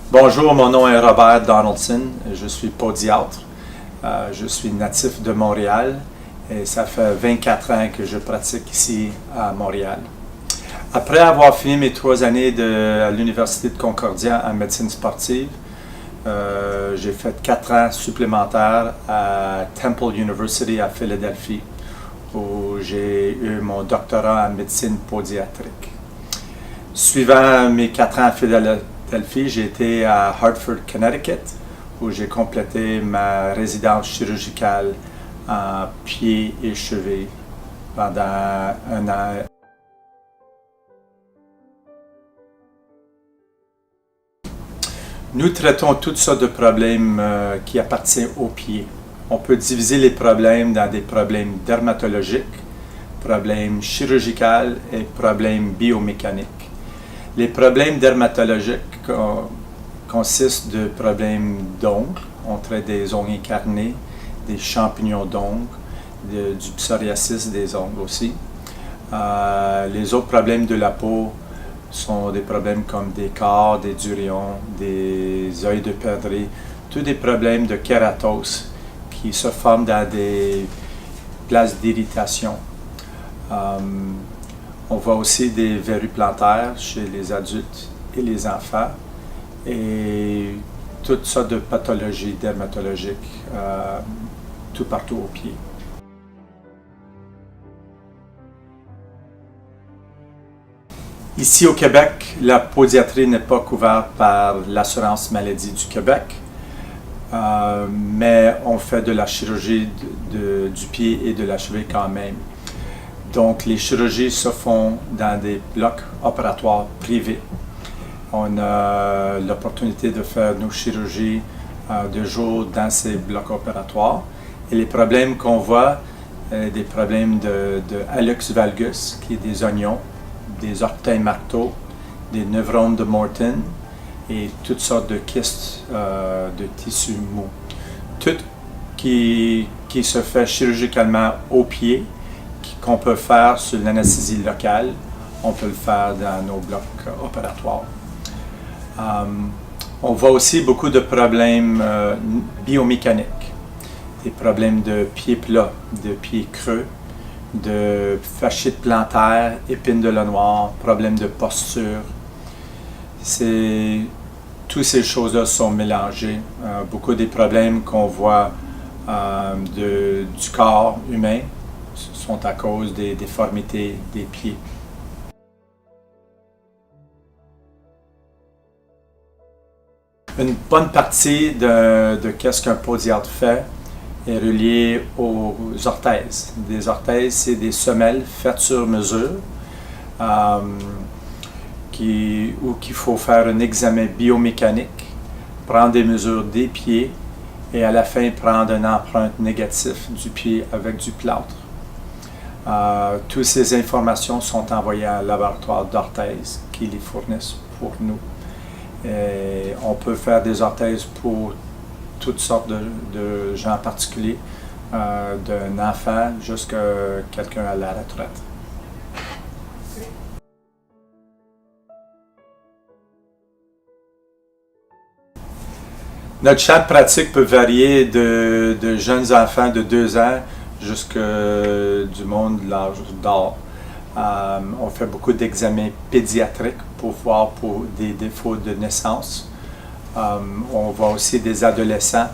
Bonjour, mon nom est Robert Donaldson, je suis podiatre, je suis natif de Montréal et ça fait 24 ans que je pratique ici à Montréal. Après avoir fini mes 3 années à l'Université de Concordia en médecine sportive, j'ai fait 4 ans supplémentaires à Temple University à Philadelphie, où j'ai eu mon doctorat en médecine podiatrique. Suivant mes 4 ans à Philadelphie, j'ai été à Hartford, Connecticut, où j'ai complété ma résidence chirurgicale en pieds et chevilles pendant 1 an. Nous traitons toutes sortes de problèmes qui appartiennent aux pieds. On peut diviser les problèmes dans des problèmes dermatologiques, problèmes chirurgicaux et problèmes biomécaniques. Les problèmes dermatologiques consistent de problèmes d'ongles. On traite des ongles incarnés, des champignons d'ongles, du psoriasis des ongles aussi. Les autres problèmes de la peau sont des problèmes comme des cores, des durions, des œils de perdrix, tous des problèmes de kératose qui se forment dans des places d'irritation. On voit aussi des verrues plantaires chez les adultes et les enfants et toutes sortes de pathologies dermatologiques tout partout aux pieds. Ici au Québec, la podiatrie n'est pas couverte par l'assurance maladie du Québec, mais on fait de la chirurgie du pied et de la cheville quand même. Donc, les chirurgies se font dans des blocs opératoires privés. On a l'opportunité de faire nos chirurgies de jour dans ces blocs opératoires. Et les problèmes qu'on voit, des problèmes de hallux valgus, qui est des oignons, des orteils marteaux, des neurones de Morton et toutes sortes de kystes de tissus mou. Tout qui se fait chirurgicalement au pied, qu'on peut faire sur l'anesthésie locale, on peut le faire dans nos blocs opératoires. On voit aussi beaucoup de problèmes biomécaniques, des problèmes de pieds plats, de pieds creux, de fasciite plantaire, épine de la noire, problèmes de posture. Toutes ces choses-là sont mélangées. Beaucoup des problèmes qu'on voit du corps humain sont à cause des déformités des pieds. Une bonne partie de qu'est-ce qu'un podiatre fait est reliée aux orthèses. Des orthèses, c'est des semelles faites sur mesure où il faut faire un examen biomécanique, prendre des mesures des pieds et à la fin prendre une empreinte négative du pied avec du plâtre. Toutes ces informations sont envoyées à un laboratoire d'orthèse qui les fournissent pour nous. Et on peut faire des orthèses pour toutes sortes de gens particuliers, d'un enfant jusqu'à quelqu'un à la retraite. Notre champ de pratique peut varier de jeunes enfants de 2 ans jusqu'à du monde de l'âge d'or. On fait beaucoup d'examens pédiatriques pour voir pour des défauts de naissance. On voit aussi des adolescents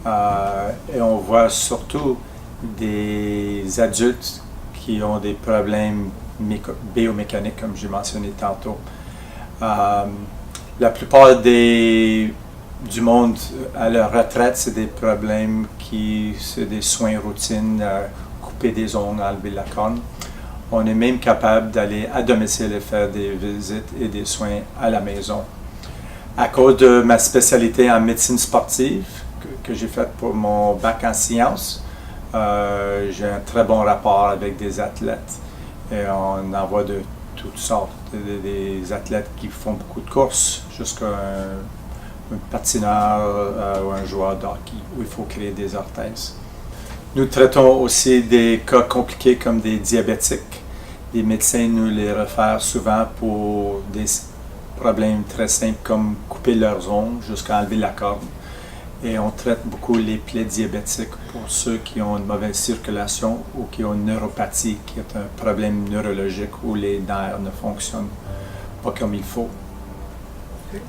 et on voit surtout des adultes qui ont des problèmes biomécaniques, comme j'ai mentionné tantôt. La plupart du monde à la retraite, c'est des problèmes c'est des soins routines, couper des ongles, enlever la corne. On est même capable d'aller à domicile et faire des visites et des soins à la maison. À cause de ma spécialité en médecine sportive que j'ai faite pour mon bac en sciences, j'ai un très bon rapport avec des athlètes. Et on en voit de toutes sortes, des athlètes qui font beaucoup de courses jusqu'à un patineur ou un joueur de hockey où il faut créer des orthèses. Nous traitons aussi des cas compliqués comme des diabétiques. Les médecins nous les réfèrent souvent pour des problèmes très simples comme couper leurs ongles jusqu'à enlever la corne. Et on traite beaucoup les plaies diabétiques pour ceux qui ont une mauvaise circulation ou qui ont une neuropathie, qui est un problème neurologique où les nerfs ne fonctionnent pas comme il faut. Ok.